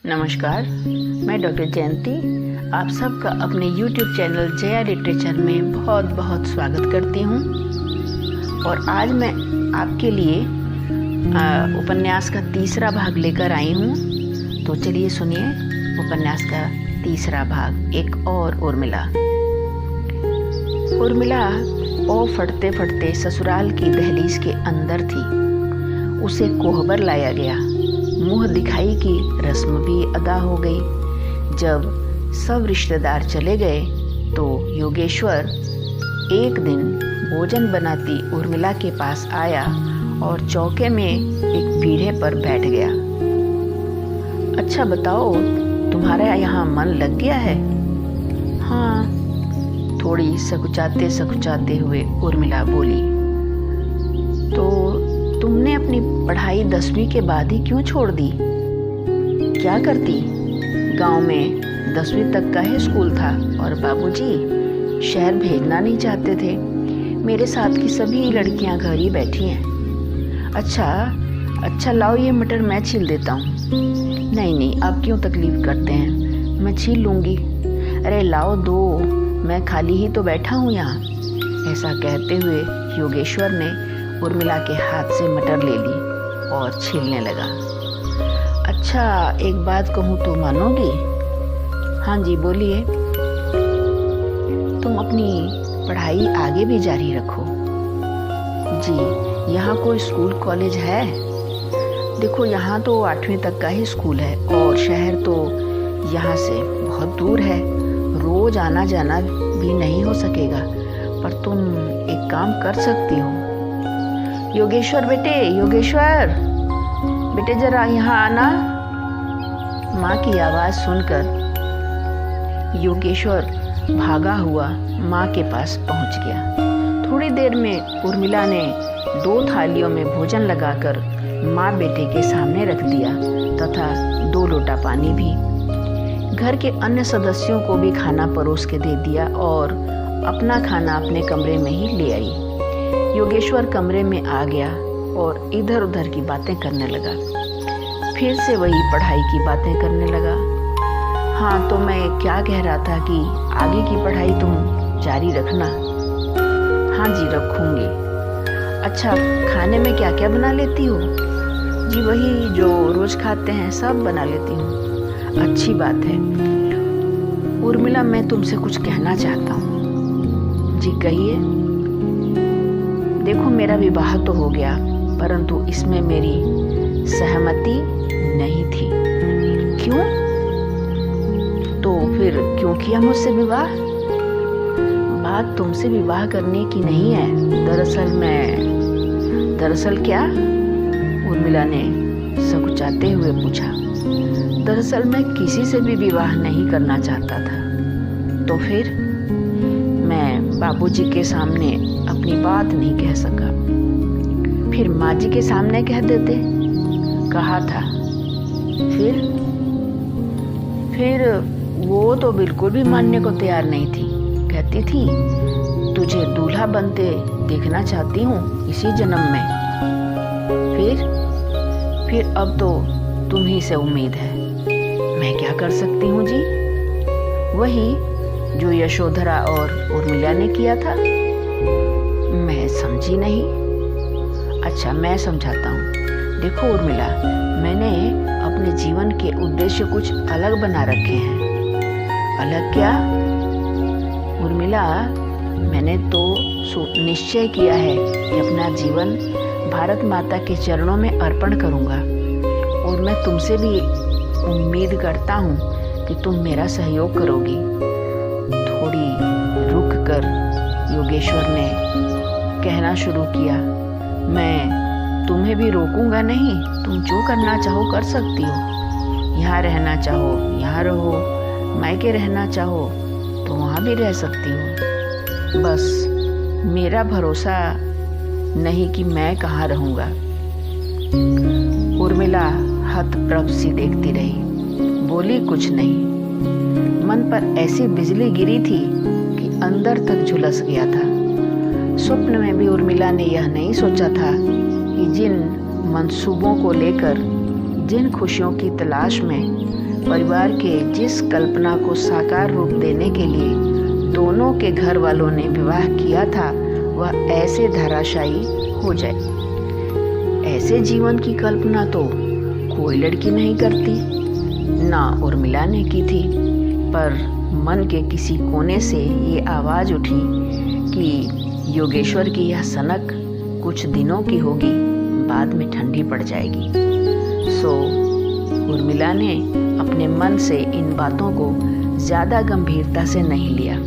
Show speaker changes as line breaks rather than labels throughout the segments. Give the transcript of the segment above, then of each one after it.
नमस्कार, मैं डॉक्टर जयंती आप सबका अपने YouTube चैनल जया लिटरेचर में बहुत बहुत स्वागत करती हूँ। और आज मैं आपके लिए उपन्यास का तीसरा भाग लेकर आई हूँ। तो चलिए सुनिए उपन्यास का तीसरा भाग, एक और उर्मिला। उर्मिला ओ फटते फटते ससुराल की दहलीज के अंदर थी। उसे कोहबर लाया गया। मुंह दिखाई की रस्म भी अदा हो गई। जब सब रिश्तेदार चले गए तो योगेश्वर एक दिन भोजन बनाती उर्मिला के पास आया और चौके में एक पीढ़े पर बैठ गया। अच्छा बताओ, तुम्हारा यहाँ मन लग गया है? हाँ, थोड़ी सकुचाते सकुचाते हुए उर्मिला बोली। तो तुमने अपनी पढ़ाई 10वीं के बाद ही क्यों छोड़ दी? क्या करती? गांव में 10वीं तक का ही स्कूल था और बाबूजी शहर भेजना नहीं चाहते थे। मेरे साथ की सभी लड़कियां घर ही बैठी हैं। अच्छा लाओ, ये मटर मैं छील देता हूँ। नहीं, आप क्यों तकलीफ करते हैं, मैं छील लूँगी। अरे लाओ दो, मैं खाली ही तो बैठा हूँ यहाँ। ऐसा कहते हुए योगेश्वर ने उर्मिला के हाथ से मटर ले ली और छीलने लगा। अच्छा, एक बात कहूँ तो मानोगी? हाँ जी, बोलिए। तुम अपनी पढ़ाई आगे भी जारी रखो। जी, यहाँ कोई स्कूल कॉलेज है? देखो, यहाँ तो 8वीं तक का ही स्कूल है और शहर तो यहाँ से बहुत दूर है। रोज आना जाना भी नहीं हो सकेगा, पर तुम एक काम कर सकती हो। योगेश्वर बेटे जरा यहाँ आना। माँ की आवाज सुनकर योगेश्वर भागा हुआ माँ के पास पहुँच गया। थोड़ी देर में उर्मिला ने 2 थालियों में भोजन लगाकर माँ बेटे के सामने रख दिया तथा 2 लोटा पानी भी। घर के अन्य सदस्यों को भी खाना परोस के दे दिया और अपना खाना अपने कमरे में ही ले आई। योगेश्वर कमरे में आ गया और इधर उधर की बातें करने लगा। फिर से वही पढ़ाई की बातें करने लगा। हाँ, तो मैं क्या कह रहा था कि आगे की पढ़ाई तुम जारी रखना। हाँ जी, रखूंगी। अच्छा, खाने में क्या क्या बना लेती हो? जी, वही जो रोज खाते हैं सब बना लेती हूँ। अच्छी बात है। उर्मिला, मैं तुमसे कुछ कहना चाहता हूँ। जी, कहिए। देखो, मेरा विवाह तो हो गया, परंतु इसमें मेरी सहमति नहीं थी। क्यों? तो फिर क्यों किया मुझसे विवाह? बात तुमसे विवाह करने की नहीं है। दरअसल क्या? उर्मिला ने सकुचाते हुए पूछा। दरअसल मैं किसी से भी विवाह नहीं करना चाहता था। तो फिर? मैं बाबूजी के सामने अपनी बात नहीं कह सका। फिर माँ जी के सामने कह देते। कहा था। फिर वो तो बिल्कुल भी मानने को तैयार नहीं थी। कहती थी, तुझे दूल्हा बनते देखना चाहती हूँ इसी जन्म में। फिर अब तो तुम ही से उम्मीद है। मैं क्या कर सकती हूँ जी? वही जो यशोधरा और उर्मिला ने किया था। मैं समझी नहीं। अच्छा, मैं समझाता हूँ। देखो उर्मिला, मैंने अपने जीवन के उद्देश्य कुछ अलग बना रखे हैं। अलग क्या? उर्मिला, मैंने तो निश्चय किया है कि अपना जीवन भारत माता के चरणों में अर्पण करूँगा और मैं तुमसे भी उम्मीद करता हूँ कि तुम मेरा सहयोग करोगी। थोड़ी रुक कर योगेश्वर ने कहना शुरू किया। मैं तुम्हें भी रोकूंगा नहीं। तुम जो करना चाहो कर सकती हो। यहाँ रहना चाहो यहाँ रहो, मायके रहना चाहो तो वहाँ भी रह सकती हो। बस मेरा भरोसा नहीं कि मैं कहाँ रहूँगा। उर्मिला हतप्रभ सी देखती रही, बोली कुछ नहीं। मन पर ऐसी बिजली गिरी थी कि अंदर तक झुलस गया था। स्वप्न में भी उर्मिला ने यह नहीं सोचा था कि जिन मंसूबों को लेकर, जिन खुशियों की तलाश में परिवार के जिस कल्पना को साकार रूप देने के लिए दोनों के घर वालों ने विवाह किया था वह ऐसे धराशायी हो जाए। ऐसे जीवन की कल्पना तो कोई लड़की नहीं करती, ना उर्मिला ने की थी। पर मन के किसी कोने से ये आवाज़ उठी कि योगेश्वर की यह सनक कुछ दिनों की होगी, बाद में ठंडी पड़ जाएगी। सो उर्मिला ने अपने मन से इन बातों को ज़्यादा गंभीरता से नहीं लिया।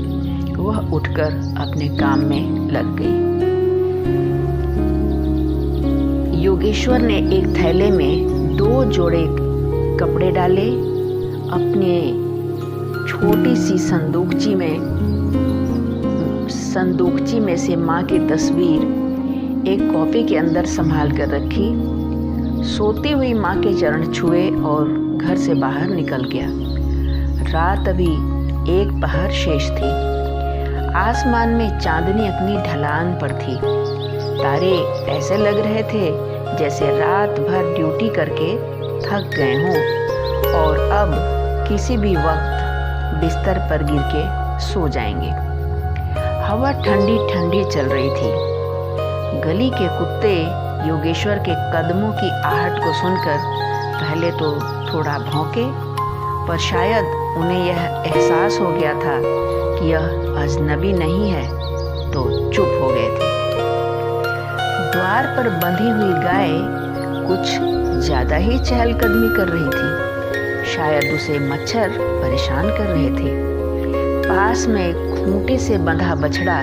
वह उठकर अपने काम में लग गई। योगेश्वर ने एक थैले में 2 जोड़े कपड़े डाले, अपने छोटी सी संदूकची में से माँ की तस्वीर एक कॉपी के अंदर संभाल कर रखी। सोती हुई माँ के चरण छुए और घर से बाहर निकल गया। रात अभी 1 पहर शेष थी। आसमान में चांदनी अपनी ढलान पर थी। तारे ऐसे लग रहे थे जैसे रात भर ड्यूटी करके थक गए हों और अब किसी भी वक्त बिस्तर पर गिर के सो जाएंगे। हवा ठंडी ठंडी चल रही थी। गली के कुत्ते योगेश्वर के कदमों की आहट को सुनकर पहले तो थोड़ा भौंके, पर शायद उन्हें यह एहसास हो गया था कि यह अजनबी नहीं है, तो चुप हो गए थे। द्वार पर बंधी हुई गाय कुछ ज्यादा ही चहलकदमी कर रही थी। शायद उसे मच्छर परेशान कर रहे थे। पास में खूंटे से बंधा बछड़ा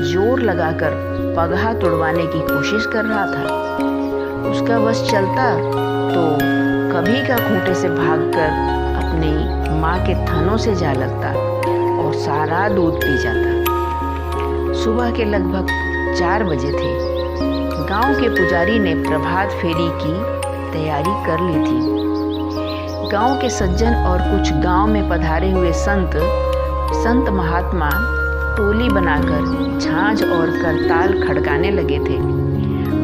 जोर लगाकर पगहा तुड़वाने की कोशिश कर रहा था। उसका बस चलता तो कभी का खूंटे से भागकर अपनी माँ के थनों से जा लगता और सारा दूध पी जाता। सुबह के लगभग 4 बजे थे। गांव के पुजारी ने प्रभात फेरी की तैयारी कर ली थी। गांव के सज्जन और कुछ गांव में पधारे हुए संत महात्मा टोली बनाकर झांझ और करताल खड़काने लगे थे।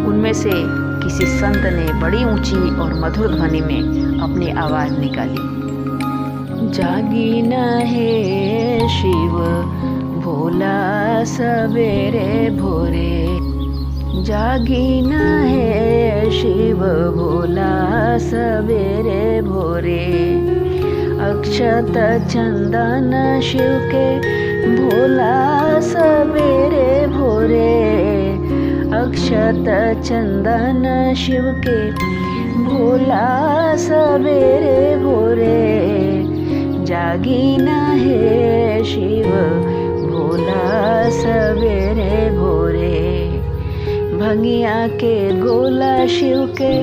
उनमें से किसी संत ने बड़ी ऊंची और मधुर ध्वनि में अपनी आवाज निकाली। जागी न हे शिव भोला सवेरे भोरे, जागी न है शिव भोला सवेरे भोरे। अक्षत चंदन शिव के भोला सवेरे भोरे, अक्षत चंदन शिव के भोला सवेरे भोरे। जागी न है शिव भोला सवेरे भोरे। भंगिया के गोला शिव के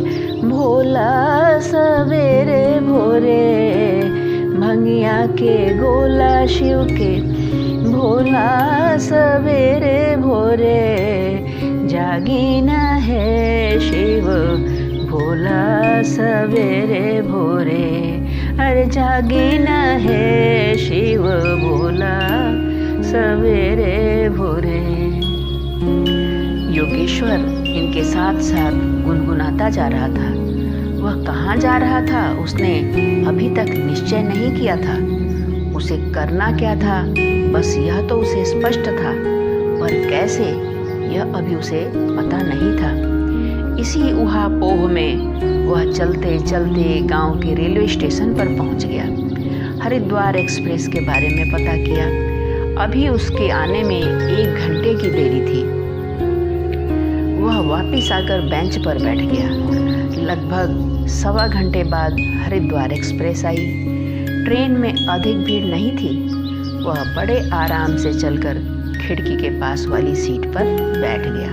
भोला सवेरे भोरे, भंगिया के गोला शिव के भोला सवेरे भोरे। जागी न है शिव भोला सवेरे भोरे, अरे जागी न है शिव भोला सवेरे भोरे। योगेश्वर इनके साथ साथ गुनगुनाता जा रहा था। वह कहाँ जा रहा था उसने अभी तक निश्चय नहीं किया था। उसे करना क्या था बस यह तो उसे स्पष्ट था, पर कैसे यह अभी उसे पता नहीं था। इसी उहापोह में वह चलते चलते गांव के रेलवे स्टेशन पर पहुंच गया। हरिद्वार एक्सप्रेस के बारे में पता किया। अभी उसके आने में 1 घंटे की देरी थी। वह वापस आकर बेंच पर बैठ गया। लगभग 1.25 घंटे बाद हरिद्वार एक्सप्रेस आई। ट्रेन में अधिक भीड़ नहीं थी। वह बड़े आराम से चलकर खिड़की के पास वाली सीट पर बैठ गया।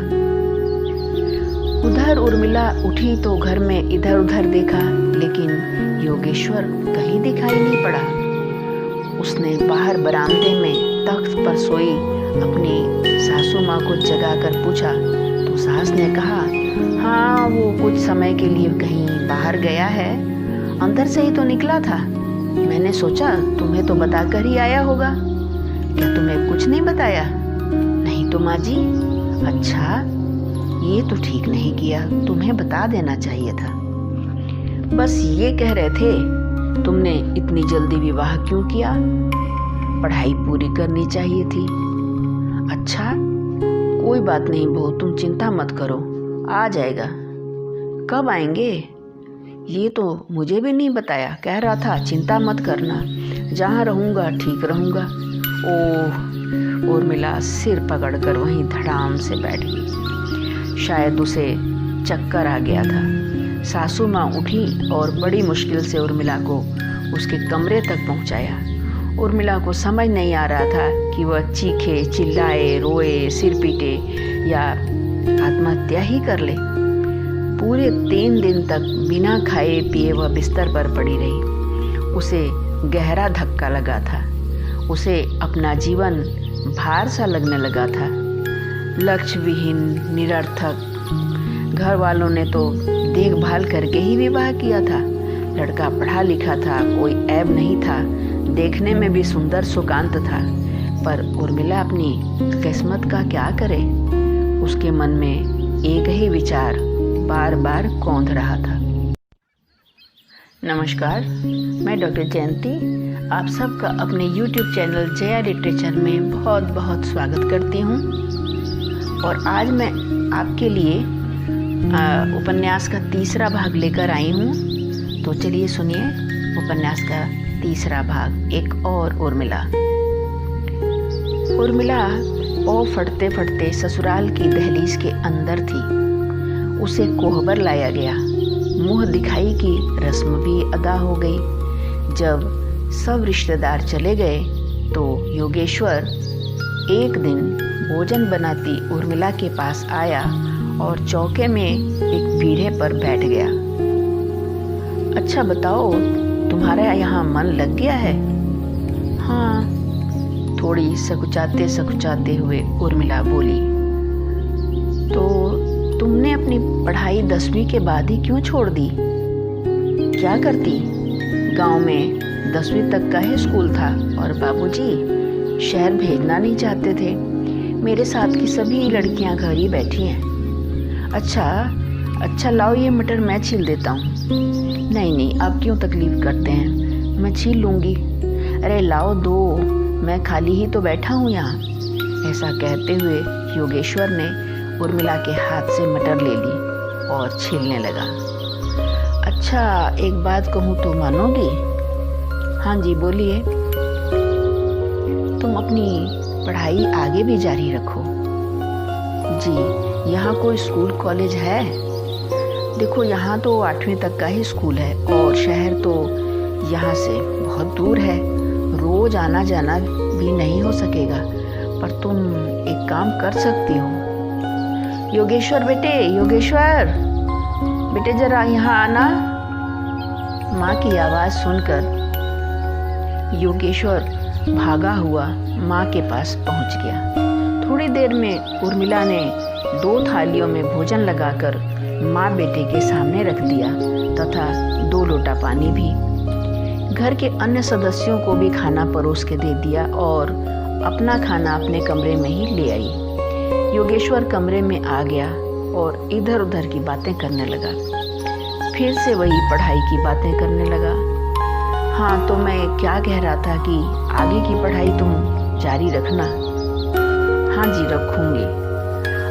उधर उर्मिला उठी तो घर में इधर उधर देखा, लेकिन योगेश्वर कहीं दिखाई नहीं पड़ा। उसने बाहर बरामदे में तख्त पर सोई अपनी सासू माँ को जगाकर पूछा तो सास ने कहा, हाँ वो कुछ समय के लिए कहीं बाहर गया है, अंदर से ही तो निकला था। मैंने सोचा तुम्हें तो बताकर ही आया होगा। क्या तुम्हें कुछ नहीं बताया? नहीं तो माँ जी। अच्छा, ये तो ठीक नहीं किया, तुम्हें बता देना चाहिए था। बस ये कह रहे थे तुमने इतनी जल्दी विवाह क्यों किया? पढ़ाई पूरी करनी चाहिए थी। अच्छा, कोई बात नहीं बहू, तुम चिंता मत करो, आ जाएगा। कब आएंगे? ये तो मुझे भी नहीं बताया। कह रहा था चिंता मत करना, जहाँ रहूँगा ठीक रहूँगा। ओह, उर्मिला सिर पकड़कर वहीं धड़ाम से बैठ गई। शायद उसे चक्कर आ गया था। सासू माँ उठी और बड़ी मुश्किल से उर्मिला को उसके कमरे तक पहुँचाया। उर्मिला को समझ नहीं आ रहा था कि वह चीखे, चिल्लाए, रोए, सिर पीटे या आत्महत्या ही कर ले। पूरे 3 दिन तक बिना खाए पिए वह बिस्तर पर पड़ी रही। उसे गहरा धक्का लगा था। उसे अपना जीवन भार सा लगने लगा था, लक्ष्य विहीन, निरर्थक। घर वालों ने तो देखभाल करके ही विवाह किया था। लड़का पढ़ा लिखा था, कोई ऐब नहीं था, देखने में भी सुंदर सुकांत था। पर उर्मिला अपनी किस्मत का क्या करे? उसके मन में एक ही विचार बार बार कौंध रहा था। नमस्कार, मैं डॉक्टर जयंती आप सबका अपने YouTube चैनल जया लिटरेचर में बहुत बहुत स्वागत करती हूँ। और आज मैं आपके लिए उपन्यास का तीसरा भाग लेकर आई हूँ। तो चलिए सुनिए उपन्यास का तीसरा भाग, एक और उर्मिला। उर्मिला और फटते फटते ससुराल की दहलीज के अंदर थी। उसे कोहबर लाया गया। मुंह दिखाई की रस्म भी अदा हो गई। जब सब रिश्तेदार चले गए तो योगेश्वर एक दिन भोजन बनाती उर्मिला के पास आया और चौके में एक पीढ़े पर बैठ गया। अच्छा बताओ, तुम्हारा यहाँ मन लग गया है? हाँ, थोड़ी सकुचाते सकुचाते हुए उर्मिला बोली। तो तुमने अपनी पढ़ाई 10वीं के बाद ही क्यों छोड़ दी? क्या करती? गांव में 10वीं तक का ही स्कूल था और बाबूजी शहर भेजना नहीं चाहते थे। मेरे साथ की सभी लड़कियां घर ही बैठी हैं। अच्छा लाओ, ये मटर मैं छील देता हूँ। नहीं, आप क्यों तकलीफ करते हैं, मैं छील लूँगी। अरे लाओ दो, मैं खाली ही तो बैठा हूँ यहाँ। ऐसा कहते हुए योगेश्वर ने उर्मिला के हाथ से मटर ले ली और छीलने लगा। अच्छा, एक बात कहूँ तो मानोगी? हाँ जी, बोलिए। तुम अपनी पढ़ाई आगे भी जारी रखो। जी, यहाँ कोई स्कूल कॉलेज है? देखो, यहाँ तो 8वीं तक का ही स्कूल है और शहर तो यहाँ से बहुत दूर है। रोज आना जाना भी नहीं हो सकेगा, पर तुम एक काम कर सकती हो। योगेश्वर बेटे जरा यहाँ आना। माँ की आवाज़ सुनकर योगेश्वर भागा हुआ माँ के पास पहुँच गया। थोड़ी देर में उर्मिला ने 2 थालियों में भोजन लगाकर माँ बेटे के सामने रख दिया तथा 2 लोटा पानी भी। घर के अन्य सदस्यों को भी खाना परोस के दे दिया और अपना खाना अपने कमरे में ही ले आई। योगेश्वर कमरे में आ गया और इधर उधर की बातें करने लगा। फिर से वही पढ़ाई की बातें करने लगा। हाँ, तो मैं क्या कह रहा था कि आगे की पढ़ाई तुम जारी रखना। हाँ जी, रखूँगी।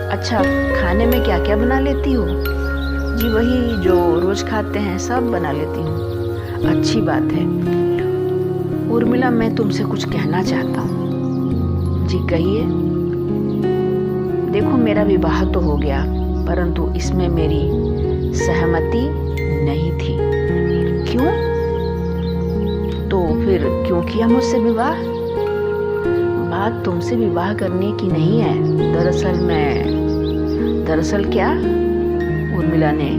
अच्छा, खाने में क्या क्या बना लेती हो? जी, वही जो रोज खाते हैं सब बना लेती हूँ। अच्छी बात है। उर्मिला, मैं तुमसे कुछ कहना चाहता हूँ। जी, कहिए। देखो, मेरा विवाह तो हो गया, परंतु इसमें मेरी सहमति नहीं थी। क्यों? तो फिर क्यों किया मुझसे विवाह? बात तुमसे विवाह करने की नहीं है। दरअसल क्या? उर्मिला ने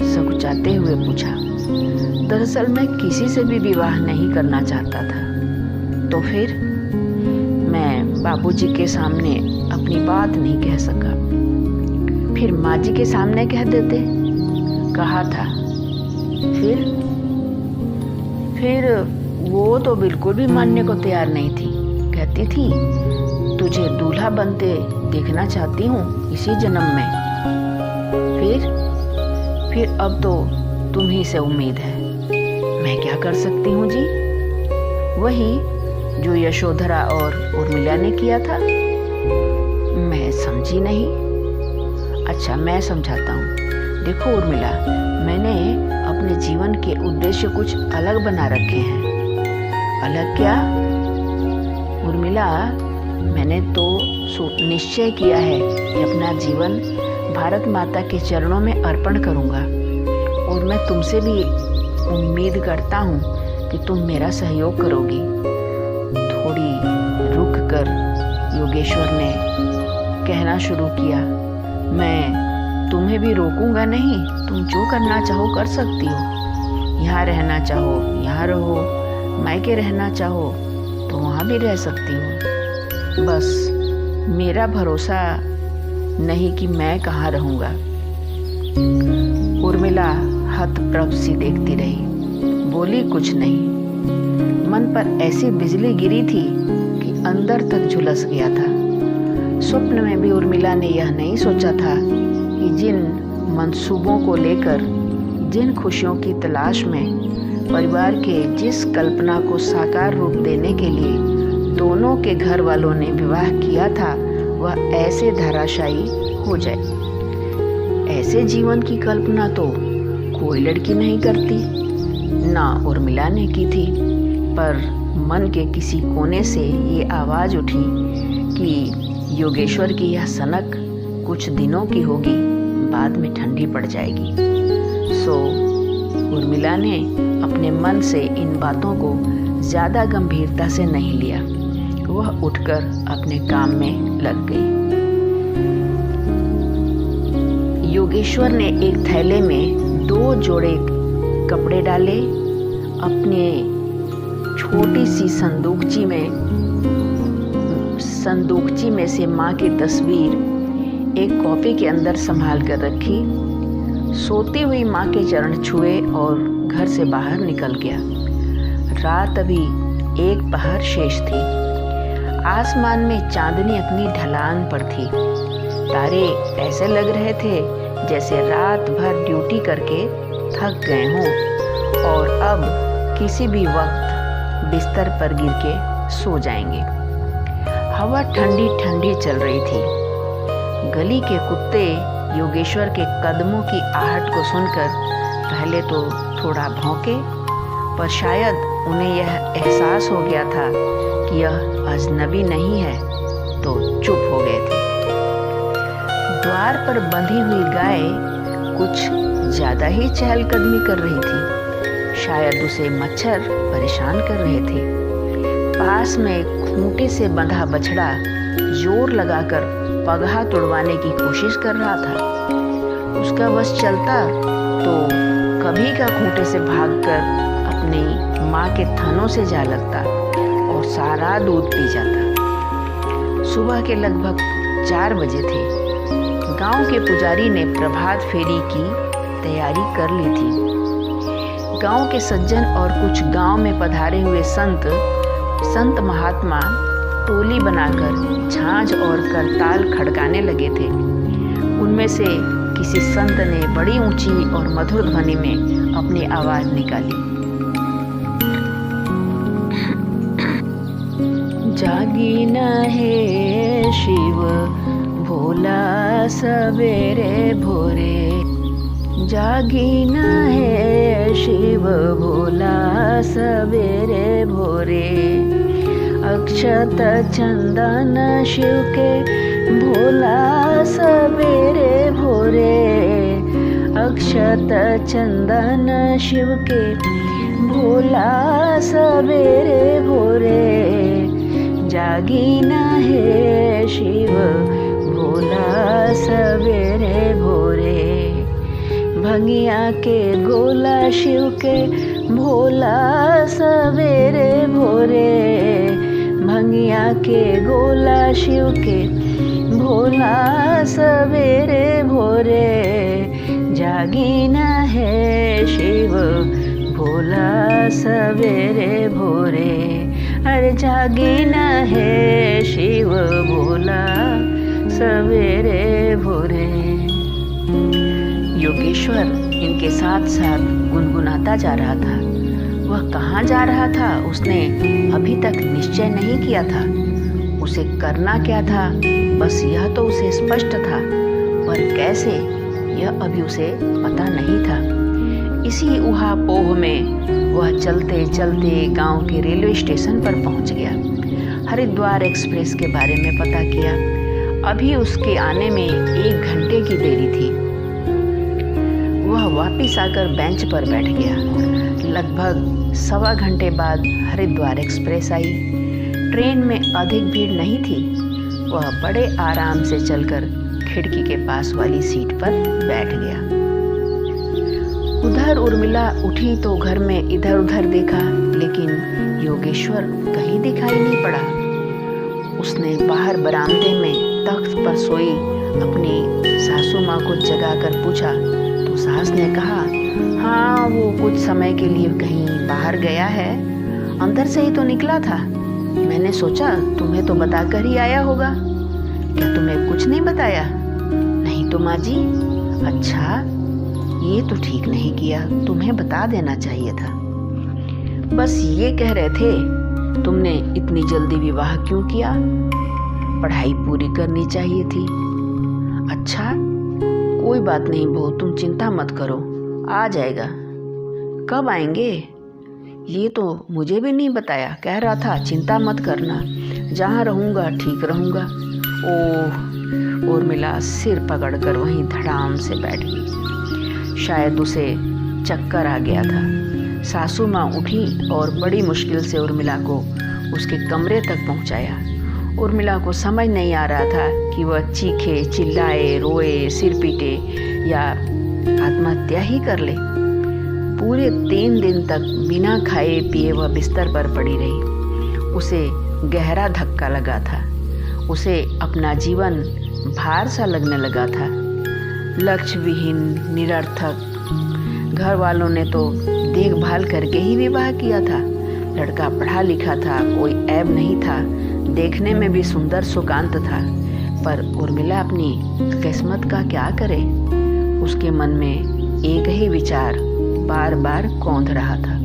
सकुचाते हुए पूछा। दरअसल मैं किसी से भी विवाह नहीं करना चाहता था। तो फिर? मैं बाबूजी के सामने अपनी बात नहीं कह सका। फिर माँ जी के सामने कह देते, कहा था। फिर वो तो बिल्कुल भी मानने को तैयार नहीं थी। कहती थी, तुझे दूल्हा बनते देखना चाहती हूँ इसी जन्म में। फिर अब तो तुम ही से उम्मीद है। मैं क्या कर सकती हूँ जी? वही जो यशोधरा और उर्मिला ने किया था। मैं समझी नहीं। अच्छा, मैं समझाता हूँ। देखो उर्मिला, मैंने अपने जीवन के उद्देश्य कुछ अलग बना रखे हैं। अलग क्या? उर्मिला, मैंने तो निश्चय किया है कि अपना जीवन भारत माता के चरणों में अर्पण करूंगा, और मैं तुमसे भी उम्मीद करता हूँ कि तुम मेरा सहयोग करोगी। थोड़ी रुक कर योगेश्वर ने कहना शुरू किया, मैं तुम्हें भी रोकूंगा नहीं। तुम जो करना चाहो कर सकती हो। यहाँ रहना चाहो यहाँ रहो, मायके रहना चाहो तो वहाँ भी रह सकती हो। बस मेरा भरोसा नहीं कि मैं कहाँ रहूँगा। उर्मिला हतप्रभ सी देखती रही, बोली कुछ नहीं। मन पर ऐसी बिजली गिरी थी कि अंदर तक झुलस गया था। स्वप्न में भी उर्मिला ने यह नहीं सोचा था कि जिन मंसूबों को लेकर, जिन खुशियों की तलाश में परिवार के जिस कल्पना को साकार रूप देने के लिए दोनों के घर वालों ने विवाह किया था, वह ऐसे धराशायी हो जाए। ऐसे जीवन की कल्पना तो कोई लड़की नहीं करती, ना उर्मिला ने की थी। पर मन के किसी कोने से ये आवाज़ उठी कि योगेश्वर की यह सनक कुछ दिनों की होगी, बाद में ठंडी पड़ जाएगी। सो उर्मिला ने अपने मन से इन बातों को ज़्यादा गंभीरता से नहीं लिया। वह उठकर अपने काम में लग गई। योगेश्वर ने एक थैले में 2 जोड़े कपड़े डाले। अपने छोटी सी संदूकची में से माँ की तस्वीर एक कॉपी के अंदर संभाल कर रखी। सोती हुई माँ के चरण छुए और घर से बाहर निकल गया। रात अभी 1 पहर शेष थी। आसमान में चांदनी अपनी ढलान पर थी। तारे ऐसे लग रहे थे जैसे रात भर ड्यूटी करके थक गए हों और अब किसी भी वक्त बिस्तर पर गिर के सो जाएंगे। हवा ठंडी ठंडी चल रही थी। गली के कुत्ते योगेश्वर के कदमों की आहट को सुनकर पहले तो थोड़ा भौंके, पर शायद उन्हें यह एहसास हो गया था कि यह अजनबी नहीं है, तो चुप हो गए थे। द्वार पर बंधी हुई गाय कुछ ज्यादा ही चहलकदमी कर रही थी। शायद उसे मच्छर परेशान कर रहे थे। पास में खूंटे से बंधा बछड़ा जोर लगाकर पगहा तुड़वाने की कोशिश कर रहा था। उसका वश चलता तो कभी का खूंटे से भागकर अपनी माँ के थनों से जा लगता और सारा दूध पी जाता। सुबह के लगभग 4 बजे थे। गांव के पुजारी ने प्रभात फेरी की तैयारी कर ली थी। गांव के सज्जन और कुछ गांव में पधारे हुए संत महात्मा टोली बनाकर झांझ और करताल खड़काने लगे थे। उनमें से किसी संत ने बड़ी ऊंची और मधुर ध्वनि में अपनी आवाज निकाली, जागी न है शिव भोला सवेरे भोरे, जागी न है शिव भोला सवेरे भोरे। अक्षत चंदन शिव के भोला सवेरे भोरे, अक्षत चंदन शिव के भोला सवेरे भोरे। जागी न है शिव भोला सवेरे भोरे। भंगिया के गोला शिव के भोला सवेरे भोरे, भंगिया के गोला शिव के भोला सवेरे भोरे। जागी न है शिव भोला सवेरे भोरे, अरे जागी न है शिव भोला सवेरे भोरे। योगेश्वर इनके साथ साथ गुनगुनाता जा रहा था। वह कहाँ जा रहा था उसने अभी तक निश्चय नहीं किया था। उसे करना क्या था बस यह तो उसे स्पष्ट था, पर कैसे यह अभी उसे पता नहीं था। इसी ऊहापोह में वह चलते चलते गांव के रेलवे स्टेशन पर पहुंच गया। हरिद्वार एक्सप्रेस के बारे में पता किया। अभी उसके आने में 1 घंटे की देरी थी। वह वापस आकर बेंच पर बैठ गया। लगभग 1.25 घंटे बाद हरिद्वार एक्सप्रेस आई। ट्रेन में अधिक भीड़ नहीं थी। वह बड़े आराम से चलकर खिड़की के पास वाली सीट पर बैठ गया। उधर उर्मिला उठी तो घर में इधर उधर देखा, लेकिन योगेश्वर कहीं दिखाई नहीं पड़ा। उसने बाहर बरामदे में तख्त पर सोई अपनी सासू माँ को जगाकर पूछा तो सास ने कहा, हाँ वो कुछ समय के लिए कहीं बाहर गया है, अंदर से ही तो निकला था। मैंने सोचा तुम्हें तो बताकर ही आया होगा। क्या तुम्हें कुछ नहीं बताया? नहीं तो माँ जी। अच्छा, ये तो ठीक नहीं किया, तुम्हें बता देना चाहिए था। बस ये कह रहे थे, तुमने इतनी जल्दी विवाह क्यों किया? पढ़ाई पूरी करनी चाहिए थी। अच्छा, कोई बात नहीं बहू, तुम चिंता मत करो, आ जाएगा। कब आएंगे? ये तो मुझे भी नहीं बताया। कह रहा था चिंता मत करना, जहाँ रहूँगा ठीक रहूँगा। ओह, उर्मिला सिर पकड़कर वहीं धड़ाम से बैठ गई। शायद उसे चक्कर आ गया था। सासू माँ उठी और बड़ी मुश्किल से उर्मिला को उसके कमरे तक पहुँचाया। उर्मिला को समझ नहीं आ रहा था कि वह चीखे, चिल्लाए, रोए, सिर पीटे या आत्महत्या ही कर ले। पूरे 3 दिन तक बिना खाए पिए वह बिस्तर पर पड़ी रही। उसे गहरा धक्का लगा था। उसे अपना जीवन भार सा लगने लगा था, लक्ष्य विहीन, निरर्थक। घर वालों ने तो देखभाल करके ही विवाह किया था। लड़का पढ़ा लिखा था, कोई ऐब नहीं था, देखने में भी सुंदर सुकांत था। पर उर्मिला अपनी किस्मत का क्या करे? उसके मन में एक ही विचार बार बार कौंध रहा था,